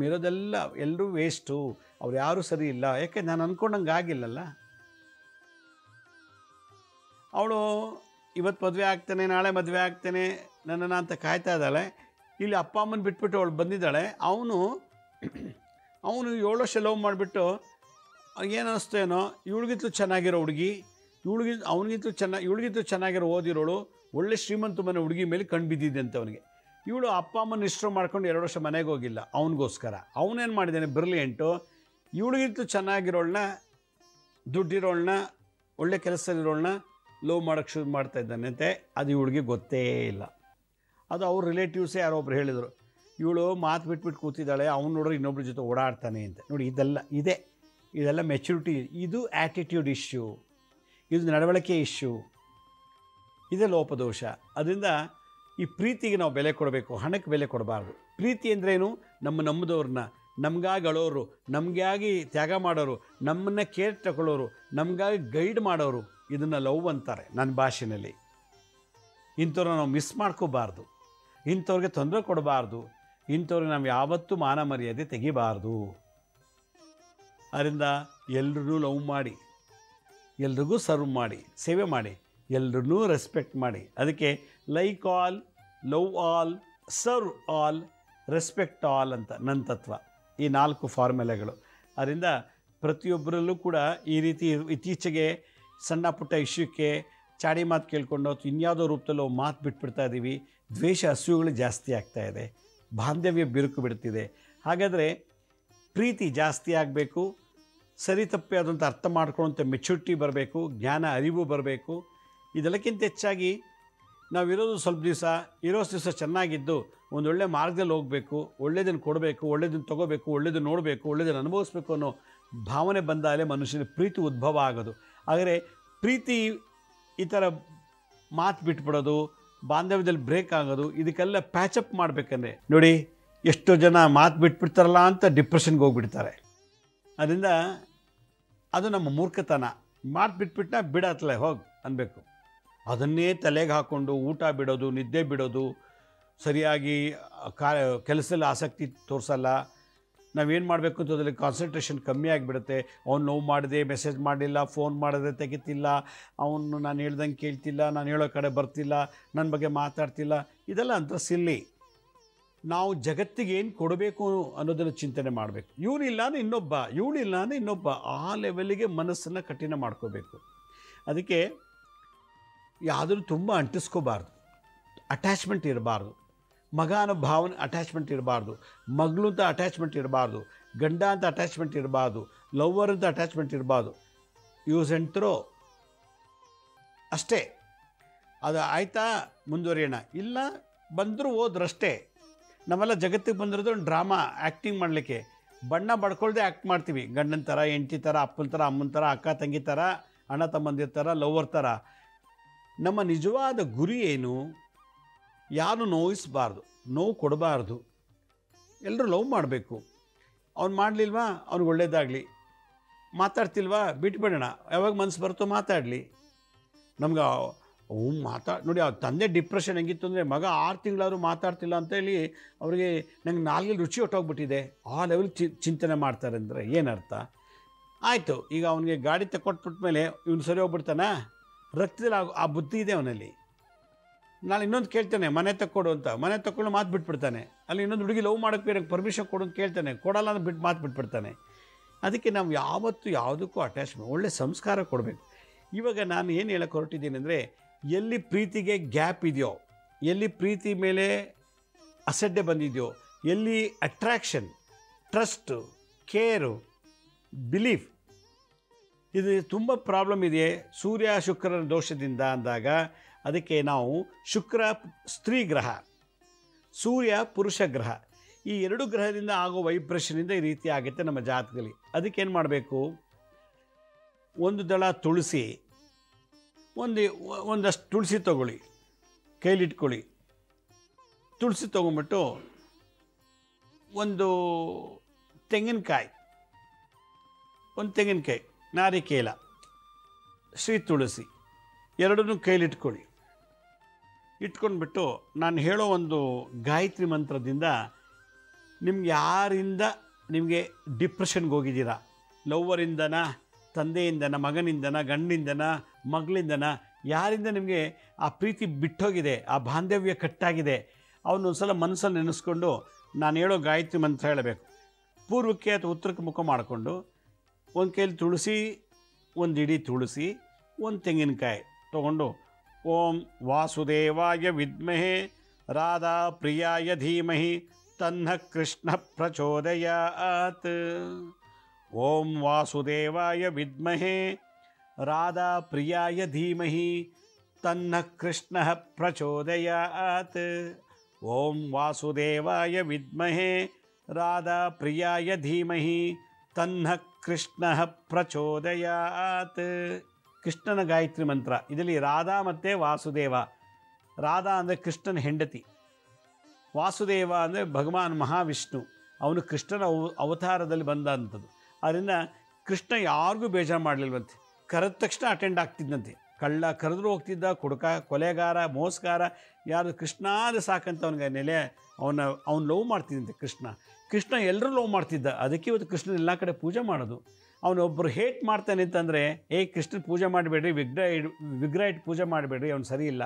ಇರೋದೆಲ್ಲ ಎಲ್ಲರೂ ವೇಸ್ಟು, ಅವ್ರು ಯಾರೂ ಸರಿ ಇಲ್ಲ. ಯಾಕೆ ನಾನು ಅಂದ್ಕೊಂಡಂಗೆ ಆಗಿಲ್ಲಲ್ಲ. ಅವಳು ಇವತ್ತು ಮದುವೆ ಆಗ್ತಾನೆ, ನಾಳೆ ಮದುವೆ ಆಗ್ತಾನೆ ನನ್ನನ್ನು ಅಂತ ಕಾಯ್ತಾ ಇದ್ದಾಳೆ. ಇಲ್ಲಿ ಅಪ್ಪ ಅಮ್ಮನ ಬಿಟ್ಬಿಟ್ಟು ಅವಳು ಬಂದಿದ್ದಾಳೆ. ಅವನು 7 ವರ್ಷ ಲವ್ ಮಾಡಿಬಿಟ್ಟು ಏನು ಅನ್ನಿಸ್ತೇನೋ, ಇವಳಿಗಿಂತಲೂ ಚೆನ್ನಾಗಿರೋ ಹುಡುಗಿ, ಇವಳಿಗಿಂತಲೂ ಚೆನ್ನಾಗಿರೋ ಓದಿರೋಳು, ಒಳ್ಳೆ ಶ್ರೀಮಂತ ಮನೆ ಹುಡುಗಿ ಮೇಲೆ ಕಣ್ಣು ಬಿದ್ದಿದೆ ಅಂತ ಅವನಿಗೆ. ಇವಳು ಅಪ್ಪ ಅಮ್ಮನ ಇಷ್ಟರು ಮಾಡ್ಕೊಂಡು 2 ವರ್ಷ ಮನೆಗೆ ಹೋಗಿಲ್ಲ ಅವನಿಗೋಸ್ಕರ. ಅವನೇನು ಮಾಡಿದ್ದಾನೆ ಬ್ರಿಲಿಯಂಟು, ಇವಳಿಗಿಂತೂ ಚೆನ್ನಾಗಿರೋಳನ್ನ, ದುಡ್ಡಿರೋಳನ್ನ, ಒಳ್ಳೆ ಕೆಲಸದಲ್ಲಿರೋಳನ್ನ ಲವ್ ಮಾಡೋಕ್ಕೆ ಶುರು ಮಾಡ್ತಾ ಇದ್ದಾನಂತೆ. ಅದು ಇವಳಿಗೆ ಗೊತ್ತೇ ಇಲ್ಲ. ಅದು ಅವ್ರ ರಿಲೇಟಿವ್ಸೇ ಯಾರೋ ಒಬ್ರು ಹೇಳಿದರು, ಇವಳು ಮಾತು ಬಿಟ್ಬಿಟ್ಟು ಕೂತಿದ್ದಾಳೆ, ಅವ್ನು ನೋಡ್ರೆ ಇನ್ನೊಬ್ರ ಜೊತೆ ಓಡಾಡ್ತಾನೆ ಅಂತ. ನೋಡಿ, ಇದೆಲ್ಲ ಮೆಚುರಿಟಿ, ಇದು ಆ್ಯಟಿಟ್ಯೂಡ್ ಇಶ್ಯೂ, ಇದು ನಡವಳಿಕೆ ಇಶ್ಯೂ, ಇದೇ ಲೋಪದೋಷ. ಅದರಿಂದ ಈ ಪ್ರೀತಿಗೆ ನಾವು ಬೆಲೆ ಕೊಡಬೇಕು, ಹಣಕ್ಕೆ ಬೆಲೆ ಕೊಡಬಾರ್ದು. ಪ್ರೀತಿ ಅಂದ್ರೇನು? ನಮ್ಮದವ್ರನ್ನ, ನಮಗಾಗಿ ಅಳೋರು, ನಮಗಾಗಿ ತ್ಯಾಗ ಮಾಡೋರು, ನಮ್ಮನ್ನು ಕೇರ್ ತಗೊಳ್ಳೋರು, ನಮಗಾಗಿ ಗೈಡ್ ಮಾಡೋರು, ಇದನ್ನು ಲವ್ ಅಂತಾರೆ ನನ್ನ ಭಾಷೆಯಲ್ಲಿ. ಇಂಥವ್ರನ್ನ ನಾವು ಮಿಸ್ ಮಾಡ್ಕೋಬಾರ್ದು, ಇಂಥವ್ರಿಗೆ ತೊಂದರೆ ಕೊಡಬಾರ್ದು, ಇಂಥವ್ರಿಗೆ ನಾವು ಯಾವತ್ತೂ ಮಾನ ಮರ್ಯಾದೆ ತೆಗಿಬಾರ್ದು. ಅದರಿಂದ ಎಲ್ರೂ ಲವ್ ಮಾಡಿ, ಎಲ್ರಿಗೂ ಸರ್ವ್ ಮಾಡಿ, ಸೇವೆ ಮಾಡಿ, ಎಲ್ರೂ ರೆಸ್ಪೆಕ್ಟ್ ಮಾಡಿ. ಅದಕ್ಕೆ like all, love all, serve all, respect all ಅಂತ ನನ್ನ ತತ್ವ. ಈ 4 ಫಾರ್ಮುಲೆಗಳು. ಅದರಿಂದ ಪ್ರತಿಯೊಬ್ಬರಲ್ಲೂ ಕೂಡ ಈ ರೀತಿ ಇತ್ತೀಚೆಗೆ ಸಣ್ಣ ಪುಟ್ಟ ಇಶ್ಯೂಕ್ಕೆ ಚಾಡಿ ಮಾತು ಕೇಳ್ಕೊಂಡು ಅಥವಾ ಇನ್ಯಾವುದೋ ರೂಪದಲ್ಲೋ ಮಾತು ಬಿಟ್ಬಿಡ್ತಾ ಇದ್ದೀವಿ. ದ್ವೇಷ ಹಸಿವುಗಳು ಜಾಸ್ತಿ ಆಗ್ತಾಯಿದೆ, ಬಾಂಧವ್ಯ ಬಿರುಕು ಬಿಡ್ತಿದೆ. ಹಾಗಾದರೆ ಪ್ರೀತಿ ಜಾಸ್ತಿ ಆಗಬೇಕು, ಸರಿ ತಪ್ಪೆ ಆದಂಥ ಅರ್ಥ ಮಾಡ್ಕೊಳ್ಳೋಂಥ ಮೆಚುರಿಟಿ ಬರಬೇಕು, ಜ್ಞಾನ ಅರಿವು ಬರಬೇಕು. ಇದೆಲ್ಲಕ್ಕಿಂತ ಹೆಚ್ಚಾಗಿ ನಾವಿರೋದು ಸ್ವಲ್ಪ ದಿವಸ, ಇರೋಷ್ಟು ದಿವಸ ಚೆನ್ನಾಗಿದ್ದು ಒಂದೊಳ್ಳೆ ಮಾರ್ಗದಲ್ಲಿ ಹೋಗಬೇಕು, ಒಳ್ಳೆಯದನ್ನು ಕೊಡಬೇಕು, ಒಳ್ಳೆಯದನ್ನು ತೊಗೋಬೇಕು, ಒಳ್ಳೆಯದನ್ನು ನೋಡಬೇಕು, ಒಳ್ಳೆಯದನ್ನು ಅನುಭವಿಸ್ಬೇಕು ಅನ್ನೋ ಭಾವನೆ ಬಂದಾಗಲೇ ಮನುಷ್ಯನ ಪ್ರೀತಿ ಉದ್ಭವ ಆಗೋದು. ಆದರೆ ಪ್ರೀತಿ ಈ ಥರ ಮಾತು ಬಿಟ್ಬಿಡೋದು, ಬಾಂಧವ್ಯದಲ್ಲಿ ಬ್ರೇಕ್ ಆಗೋದು, ಇದಕ್ಕೆಲ್ಲ ಪ್ಯಾಚಪ್ ಮಾಡಬೇಕಂದ್ರೆ ನೋಡಿ, ಎಷ್ಟೋ ಜನ ಮಾತು ಬಿಟ್ಬಿಡ್ತಾರಲ್ಲ ಅಂತ ಡಿಪ್ರೆಷನ್ಗೆ ಹೋಗ್ಬಿಡ್ತಾರೆ. ಅದರಿಂದ ಅದು ನಮ್ಮ ಮೂರ್ಖತನ. ಮಾತು ಬಿಟ್ಬಿಟ್ಟ ಬಿಡತ್ತಲೆ ಹೋಗಿ ಅನ್ಬೇಕು. ಅದನ್ನೇ ತಲೆಗೆ ಹಾಕ್ಕೊಂಡು ಊಟ ಬಿಡೋದು, ನಿದ್ದೆ ಬಿಡೋದು, ಸರಿಯಾಗಿ ಕೆಲಸದಲ್ಲಿ ಆಸಕ್ತಿ ತೋರಿಸಲ್ಲ. ನಾವೇನು ಮಾಡಬೇಕು ಅಂತ ಅದರಲ್ಲಿ ಕಾನ್ಸಂಟ್ರೇಷನ್ ಕಮ್ಮಿ ಆಗಿಬಿಡುತ್ತೆ. ಅವ್ನು ನೋವು ಮಾಡಿದೆ, ಮೆಸೇಜ್ ಮಾಡಲಿಲ್ಲ, ಫೋನ್ ಮಾಡಿದ್ರೆ ತೆಗಿತಿಲ್ಲ, ಅವನು ನಾನು ಹೇಳ್ದಂಗೆ ಕೇಳ್ತಿಲ್ಲ, ನಾನು ಹೇಳೋ ಕಡೆ ಬರ್ತಿಲ್ಲ, ನನ್ನ ಬಗ್ಗೆ ಮಾತಾಡ್ತಿಲ್ಲ. ಇದೆಲ್ಲ ಅಂತ ಸಿಲ್ಲಿ. ನಾವು ಜಗತ್ತಿಗೆ ಏನು ಕೊಡಬೇಕು ಅನ್ನೋದನ್ನು ಚಿಂತನೆ ಮಾಡಬೇಕು. ಇವನಿಲ್ಲ ಅಂದರೆ ಇನ್ನೊಬ್ಬ, ಇವಳಿಲ್ಲ ಅಂದರೆ ಇನ್ನೊಬ್ಬ, ಆ ಲೆವೆಲ್ಲಿಗೆ ಮನಸ್ಸನ್ನು ಕಠಿಣ ಮಾಡ್ಕೋಬೇಕು. ಅದಕ್ಕೆ ಯಾವುದನ್ನು ತುಂಬ ಅಂಟಿಸ್ಕೋಬಾರ್ದು, ಅಟ್ಯಾಚ್ಮೆಂಟ್ ಇರಬಾರ್ದು. ಮಗ ಅನ್ನೋ ಭಾವನೆ ಅಟ್ಯಾಚ್ಮೆಂಟ್ ಇರಬಾರ್ದು, ಮಗಳು ಅಂತ ಅಟ್ಯಾಚ್ಮೆಂಟ್ ಇರಬಾರ್ದು, ಗಂಡ ಅಂತ ಅಟ್ಯಾಚ್ಮೆಂಟ್ ಇರಬಾರ್ದು, ಲವ್ವರ್ ಅಂತ ಅಟ್ಯಾಚ್ಮೆಂಟ್ ಇರಬಾರ್ದು. ಯೂಸ್ ಆ್ಯಂಡ್ ಥ್ರೋ ಅಷ್ಟೇ. ಅದು ಆಯಿತಾ ಮುಂದುವರಿಯೋಣ, ಇಲ್ಲ ಬಂದರೂ ಹೋದ್ರಷ್ಟೇ. ನಾವೆಲ್ಲ ಜಗತ್ತಿಗೆ ಬಂದಿರೋದು ಒಂದು ಡ್ರಾಮಾ ಆ್ಯಕ್ಟಿಂಗ್ ಮಾಡಲಿಕ್ಕೆ. ಬಣ್ಣ ಬಡ್ಕೊಳ್ದೆ ಆ್ಯಕ್ಟ್ ಮಾಡ್ತೀವಿ. ಗಂಡನ ಥರ, ಹೆಂಡತಿ ಥರ, ಅಪ್ಪನ ಥರ, ಅಮ್ಮನ ಥರ, ಅಕ್ಕ ತಂಗಿ ಥರ, ಅಣ್ಣ ತಮ್ಮಂದಿರ ಥರ, ಲವ್ವರ್ ಥರ. ನಮ್ಮ ನಿಜವಾದ ಗುರಿ ಏನು? ಯಾರು ನೋಯಿಸಬಾರ್ದು, ನೋವು ಕೊಡಬಾರ್ದು, ಎಲ್ಲರೂ ಲವ್ ಮಾಡಬೇಕು. ಅವ್ನು ಮಾಡಲಿಲ್ವಾ, ಅವ್ನಿಗೆ ಒಳ್ಳೇದಾಗಲಿ. ಮಾತಾಡ್ತಿಲ್ವಾ, ಬಿಟ್ಬಿಡೋಣ, ಯಾವಾಗ ಮನಸ್ಸು ಬರುತ್ತೋ ಮಾತಾಡಲಿ. ನಮ್ಗೆ ನೋಡಿ, ಆ ತಂದೆ ಡಿಪ್ರೆಷನ್ ಹೆಂಗಿತ್ತು ಅಂದರೆ, ಮಗ 6 ತಿಂಗಳಾದರೂ ಮಾತಾಡ್ತಿಲ್ಲ ಅಂತೇಳಿ ಅವರಿಗೆ ನಂಗೆ ನಾಲ್ಗೆಲ್ಲಿ ರುಚಿ ಹೊಟ್ಟೋಗ್ಬಿಟ್ಟಿದೆ, ಆ ಲೆವೆಲ್ ಚಿಂತನೆ ಮಾಡ್ತಾರೆ ಅಂದರೆ ಏನರ್ಥ? ಆಯಿತು, ಈಗ ಅವನಿಗೆ ಗಾಡಿ ತಗೊಟ್ಬಿಟ್ಟ ಮೇಲೆ ಇವನು ಸರಿ ಹೋಗ್ಬಿಡ್ತಾನ? ರಕ್ತದಲ್ಲಿ ಆ ಬುದ್ಧಿ ಇದೆ ಅವನಲ್ಲಿ. ನಾಳೆ ಇನ್ನೊಂದು ಕೇಳ್ತಾನೆ, ಮನೆ ತಕ್ಕೊಡು ಅಂತ. ಮನೆ ತಕ್ಕೊಂಡು ಮಾತು ಬಿಟ್ಬಿಡ್ತಾನೆ. ಅಲ್ಲಿ ಇನ್ನೊಂದು ಹುಡುಗಿ ಲವ್ ಮಾಡೋಕ್ಕೆ ನಂಗೆ ಪರ್ಮಿಷನ್ ಕೊಡು ಅಂತ ಕೇಳ್ತಾನೆ, ಕೊಡಲ್ಲ ಅಂತ ಮಾತು ಬಿಟ್ಬಿಡ್ತಾನೆ. ಅದಕ್ಕೆ ನಾವು ಯಾವತ್ತೂ ಯಾವುದಕ್ಕೂ ಅಟ್ಯಾಚ್ಮೆಂಟ್, ಒಳ್ಳೆ ಸಂಸ್ಕಾರ ಕೊಡಬೇಕು. ಇವಾಗ ನಾನು ಏನು ಹೇಳಕ್ಕೆ ಹೊರಟಿದ್ದೀನಿ ಅಂದರೆ, ಎಲ್ಲಿ ಪ್ರೀತಿಗೆ ಗ್ಯಾಪ್ ಇದೆಯೋ, ಎಲ್ಲಿ ಪ್ರೀತಿ ಮೇಲೆ ಅಸಡ್ಡೆ ಬಂದಿದೆಯೋ, ಎಲ್ಲಿ ಅಟ್ರಾಕ್ಷನ್, ಟ್ರಸ್ಟು, ಕೇರು, ಬಿಲೀಫ್ ಇದು ತುಂಬ ಪ್ರಾಬ್ಲಮ್ ಇದೆಯೇ ಸೂರ್ಯ ಶುಕ್ರನ ದೋಷದಿಂದ ಅಂದಾಗ, ಅದಕ್ಕೆ ನಾವು ಶುಕ್ರ ಸ್ತ್ರೀ ಗ್ರಹ, ಸೂರ್ಯ ಪುರುಷ ಗ್ರಹ, ಈ 2 ಗ್ರಹದಿಂದ ಆಗೋ ವೈಬ್ರೇಷನಿಂದ ಈ ರೀತಿ ಆಗುತ್ತೆ ನಮ್ಮ ಜಾತಕದಲ್ಲಿ. ಅದಕ್ಕೇನು ಮಾಡಬೇಕು? ಒಂದು ದಳ ತುಳಸಿ, ಒಂದಷ್ಟು ತುಳಸಿ ತೊಗೊಳ್ಳಿ, ಕೈಲಿಟ್ಕೊಳ್ಳಿ. ತುಳಸಿ ತೊಗೊಂಬಿಟ್ಟು ಒಂದು ತೆಂಗಿನಕಾಯಿ, ನಾರಿಕೇಲ, ಶ್ರೀ ತುಳಸಿ ಎರಡನ್ನೂ ಕೈಲಿಟ್ಕೊಳ್ಳಿ. ಇಟ್ಕೊಂಡ್ಬಿಟ್ಟು ನಾನು ಹೇಳೋ ಒಂದು ಗಾಯತ್ರಿ ಮಂತ್ರದಿಂದ ನಿಮ್ಗೆ ಯಾರಿಂದ ನಿಮಗೆ ಡಿಪ್ರೆಷನ್ಗೆ ಹೋಗಿದ್ದೀರಾ, ಲವ್ವರಿಂದನ, ತಂದೆಯಿಂದನ, ಮಗನಿಂದನ, ಗಂಡಿಂದನ, ಮಗಳಿಂದನ, ಯಾರಿಂದ ನಿಮಗೆ ಆ ಪ್ರೀತಿ ಬಿಟ್ಟೋಗಿದೆ, ಆ ಬಾಂಧವ್ಯ ಕಟ್ಟಾಗಿದೆ, ಅವನೊಂದು ಸಲ ಮನಸ್ಸಲ್ಲಿ ನೆನೆಸ್ಕೊಂಡು ನಾನು ಹೇಳೋ ಗಾಯತ್ರಿ ಮಂತ್ರ ಹೇಳಬೇಕು. ಪೂರ್ವಕ್ಕೆ ಅಥವಾ ಉತ್ತರಕ್ಕೆ ಮುಖ ಮಾಡಿಕೊಂಡು ಒಂದು ಕೈಯಲ್ಲಿ ತುಳಸಿ, ಒಂದು ಇಡೀ ತುಳಸಿ, ಒಂದು ತೆಂಗಿನಕಾಯಿ ತೊಗೊಂಡು ಓಂ ವಾಸುದೇವಾಯ ವಿದ್ಮಹೇ ರಾಧಾ ಪ್ರಿಯಾಯ ಧೀಮಹಿ ತನ್ನ ಕೃಷ್ಣ ಪ್ರಚೋದಯಾತ್. ಓಂ ವಾಸುದೇವಾಯ ವಿದ್ಮಹೇ ರಾಧಾ ಪ್ರಿಯಾಯ ಧೀಮಹಿ ತನ್ನ ಕೃಷ್ಣ ಪ್ರಚೋದಯಾತ್. ಓಂ ವಾಸುದೇವಾಯ ವಿದ್ಮಹೇ ರಾಧಾ ಪ್ರಿಯಾಯ ಧೀಮಹಿ ತನ್ನ ಕೃಷ್ಣ ಪ್ರಚೋದಯಾತ್. ಕೃಷ್ಣನ ಗಾಯತ್ರಿ ಮಂತ್ರ. ಇದರಲ್ಲಿ ರಾಧಾ ಮತ್ತು ವಾಸುದೇವ. ರಾಧಾ ಅಂದರೆ ಕೃಷ್ಣನ ಹೆಂಡತಿ, ವಾಸುದೇವ ಅಂದರೆ ಭಗವಾನ್ ಮಹಾವಿಷ್ಣು. ಅವನು ಕೃಷ್ಣನ ಅವತಾರದಲ್ಲಿ ಬಂದ ಅಂಥದ್ದು. ಅದರಿಂದ ಕೃಷ್ಣ ಯಾರಿಗೂ ಬೇಜಾರು ಮಾಡಲಿಲ್ವಂತೆ. ಕರೆದ ತಕ್ಷಣ ಅಟೆಂಡ್ ಆಗ್ತಿದ್ದಂತೆ. ಕಳ್ಳ ಕರೆದ್ರೂ ಹೋಗ್ತಿದ್ದ, ಕುಡುಕ, ಕೊಲೆಗಾರ, ಮೋಸಗಾರ, ಯಾರು ಕೃಷ್ಣಾದ ಸಾಕಂತ ಅವನಿಗೆ ನೆಲೆ ಅವನು ಲವ್ ಮಾಡ್ತಿದ್ದಂತೆ ಕೃಷ್ಣ ಎಲ್ಲರೂ ಲವ್ ಮಾಡ್ತಿದ್ದ. ಅದಕ್ಕೆ ಇವತ್ತು ಕೃಷ್ಣನ ಎಲ್ಲ ಕಡೆ ಪೂಜೆ ಮಾಡೋದು. ಅವನೊಬ್ಬರು ಹೇಟ್ ಮಾಡ್ತಾನೆ ಅಂತಂದರೆ, ಕೃಷ್ಣನ ಪೂಜೆ ಮಾಡಬೇಡ್ರಿ, ವಿಗ್ರಹ ಇಟ್ಟು ಪೂಜೆ ಮಾಡಬೇಡ್ರಿ, ಅವ್ನು ಸರಿ ಇಲ್ಲ.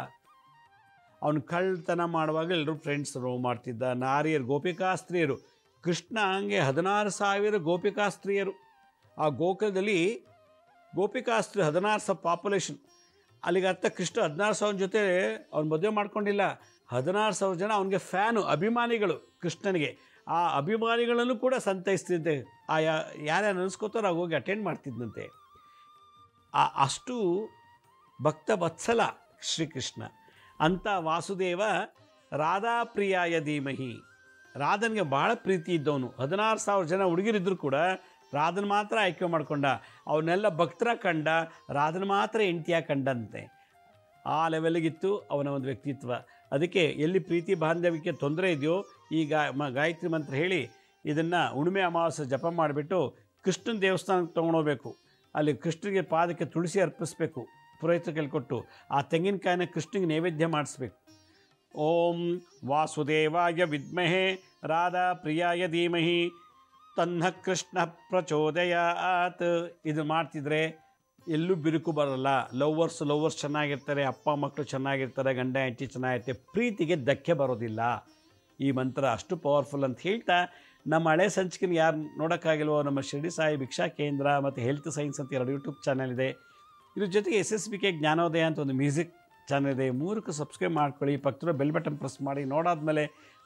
ಅವನು ಕಳ್ಳತನ ಮಾಡುವಾಗ ಎಲ್ಲರೂ ಫ್ರೆಂಡ್ಸ್ ಲವ್ ಮಾಡ್ತಿದ್ದ. ನಾರಿಯರು, ಗೋಪಿಕಾಸ್ತ್ರೀಯರು, ಕೃಷ್ಣ ಹಂಗೆ 16,000 ಗೋಪಿಕಾಸ್ತ್ರೀಯರು. ಆ ಗೋಕುಲದಲ್ಲಿ ಗೋಪಿಕಾಸ್ತ್ರೀ 16,000 ಪಾಪ್ಯುಲೇಷನ್. ಅಲ್ಲಿಗೆ ಅರ್ಥ ಕೃಷ್ಣ 16,000 ಜೊತೆ ಅವ್ನು ಮದುವೆ ಮಾಡ್ಕೊಂಡಿಲ್ಲ. 16,000 ಜನ ಅವನಿಗೆ ಫ್ಯಾನು, ಅಭಿಮಾನಿಗಳು ಕೃಷ್ಣನಿಗೆ. ಆ ಅಭಿಮಾನಿಗಳನ್ನು ಕೂಡ ಸಂತೈಸ್ತಿದ್ದೆ. ಯಾರ್ಯಾರು ಅನಿಸ್ಕೋತಾರೋ ಹೋಗಿ ಅಟೆಂಡ್ ಮಾಡ್ತಿದ್ದಂತೆ. ಅಷ್ಟು ಭಕ್ತ ವತ್ಸಲ ಶ್ರೀಕೃಷ್ಣ. ಅಂಥ ವಾಸುದೇವ ರಾಧಾ ಪ್ರಿಯಾಯ ಧೀಮಹಿ, ರಾಧನಿಗೆ ಭಾಳ ಪ್ರೀತಿ ಇದ್ದವನು. 16,000 ಜನ ಹುಡುಗಿರಿದ್ರು ಕೂಡ ರಾಧನ ಮಾತ್ರ ಆಯ್ಕೆ ಮಾಡಿಕೊಂಡ. ಅವನ್ನೆಲ್ಲ ಭಕ್ತರ ಕಂಡ, ರಾಧನ ಮಾತ್ರ ಹೆಂಡ್ತಿಯಾಗಿ ಕಂಡಂತೆ. ಆ ಲೆವೆಲ್ಗಿತ್ತು ಅವನ ಒಂದು ವ್ಯಕ್ತಿತ್ವ. ಅದಕ್ಕೆ ಎಲ್ಲಿ ಪ್ರೀತಿ ಬಾಂಧವ್ಯಕ್ಕೆ ತೊಂದರೆ ಇದೆಯೋ ಈಗ ಗಾಯತ್ರಿ ಮಂತ್ರ ಹೇಳಿ ಇದನ್ನು ಹುಣ್ಣಿಮೆ ಅಮಾವಾಸ್ಯೆ ಜಪ ಮಾಡಿಬಿಟ್ಟು ಕೃಷ್ಣನ ದೇವಸ್ಥಾನಕ್ಕೆ ತೊಗೊಂಡೋಗ್ಬೇಕು. ಅಲ್ಲಿ ಕೃಷ್ಣನಿಗೆ ಪಾದಕ್ಕೆ ತುಳಸಿ ಅರ್ಪಿಸಬೇಕು, ಪುರೋಹಿತ ಕೇಳ್ಕೊಟ್ಟು. ಆ ತೆಂಗಿನಕಾಯಿನ ಕೃಷ್ಣನಿಗೆ ನೈವೇದ್ಯ ಮಾಡಿಸ್ಬೇಕು. ಓಂ ವಾಸುದೇವಾಯ ವಿದ್ಮಹೇ ರಾಧಾ ಪ್ರಿಯಾಯ ಧೀಮಹಿ ತನ್ನ ಕೃಷ್ಣ ಪ್ರಚೋದಯಾತ್. ಇದು ಮಾಡ್ತಿದ್ರೆ ಎಲ್ಲೂ ಬಿರುಕು ಬರೋಲ್ಲ. ಲವ್ವರ್ಸ್ ಚೆನ್ನಾಗಿರ್ತಾರೆ, ಅಪ್ಪ ಮಕ್ಕಳು ಚೆನ್ನಾಗಿರ್ತಾರೆ, ಗಂಡ ಹೆಂಡತಿ ಚೆನ್ನಾಗಿರ್ತಾರೆ, ಪ್ರೀತಿಗೆ ಧಕ್ಕೆ ಬರೋದಿಲ್ಲ. ಈ ಮಂತ್ರ ಅಷ್ಟು ಪವರ್ಫುಲ್ ಅಂತ ಹೇಳ್ತಾ, ನಮ್ಮ ಹಳೆ ಸಂಚಿಕೆನ ಯಾರು ನೋಡೋಕ್ಕಾಗಿಲ್ವೋ ನಮ್ಮ ಶಿರಡಿ ಸಾಯಿ ಭಿಕ್ಷಾ ಕೇಂದ್ರ ಮತ್ತು ಹೆಲ್ತ್ ಸೈನ್ಸ್ ಅಂತ 2 ಯೂಟ್ಯೂಬ್ ಚಾನಲ್ ಇದೆ. ಇದ್ರ ಜೊತೆಗೆ SSBK ಜ್ಞಾನೋದಯ ಅಂತ ಒಂದು ಮ್ಯೂಸಿಕ್ ಚಾನಲ್ ಇದೆ. 3ಕ್ಕೂ ಸಬ್ಸ್ಕ್ರೈಬ್ ಮಾಡ್ಕೊಳ್ಳಿ. ಪಕ್ಕದ ಬೆಲ್ ಬಟನ್ ಪ್ರೆಸ್ ಮಾಡಿ. ನೋಡಾದ್ಮೇಲೆ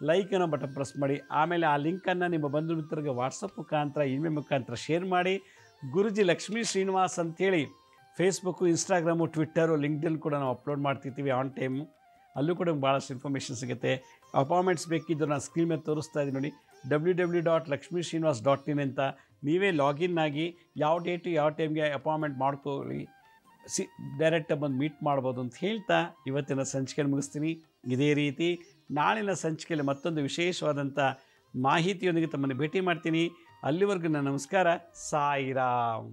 ಲೈಕ್ ಅನ್ನೋ ಬಟನ್ ಪ್ರೆಸ್ ಮಾಡಿ. ಆಮೇಲೆ ಆ ಲಿಂಕನ್ನು ನಿಮ್ಮ ಬಂಧು ಮಿತ್ರರಿಗೆ ವಾಟ್ಸಪ್ ಮುಖಾಂತರ, ಇಮೇಲ್ ಮುಖಾಂತರ ಶೇರ್ ಮಾಡಿ. ಗುರುಜಿ ಲಕ್ಷ್ಮೀ ಶ್ರೀನಿವಾಸ್ ಅಂಥೇಳಿ ಫೇಸ್ಬುಕ್ಕು, ಇನ್ಸ್ಟಾಗ್ರಾಮು, ಟ್ವಿಟ್ಟರು, ಲಿಂಕ್ಡ್ಇನ್ ಕೂಡ ನಾವು ಅಪ್ಲೋಡ್ ಮಾಡ್ತಿರ್ತೀವಿ ಆನ್ ಟೈಮು. ಅಲ್ಲೂ ಕೂಡ ಭಾಳಷ್ಟು ಇನ್ಫಾರ್ಮೇಷನ್ ಸಿಗುತ್ತೆ. ಅಪಾಯಿಂಟ್ಮೆಂಟ್ಸ್ ಬೇಕಿದ್ದು ನಾನು ಸ್ಕ್ರೀನ್ ಮೇಲೆ ತೋರಿಸ್ತಾ ಇದ್ದೀನಿ ನೋಡಿ, www.lakshmisrinivas.in ಅಂತ ನೀವೇ ಲಾಗಿನ್ ಆಗಿ ಯಾವ ಡೇಟು ಯಾವ ಟೈಮ್ಗೆ ಅಪಾಯಿಂಟ್ಮೆಂಟ್ ಮಾಡ್ಕೊಳ್ಳಿ, ಡೈರೆಕ್ಟಾಗಿ ಬಂದು ಮೀಟ್ ಮಾಡ್ಬೋದು ಅಂತ ಹೇಳ್ತಾ ಇವತ್ತಿನ ಸಂಚಿಕೆಯನ್ನು ಮುಗಿಸ್ತೀನಿ. ಇದೇ ರೀತಿ ನಾಳಿನ ಸಂಚಿಕೆಯಲ್ಲಿ ಮತ್ತೊಂದು ವಿಶೇಷವಾದಂಥ ಮಾಹಿತಿಯೊಂದಿಗೆ ತಮ್ಮನ್ನು ಭೇಟಿ ಮಾಡ್ತೀನಿ. ಅಲ್ಲಿವರೆಗೂ ನನ್ನ ನಮಸ್ಕಾರ. ಸಾಯಿರಾಮ್.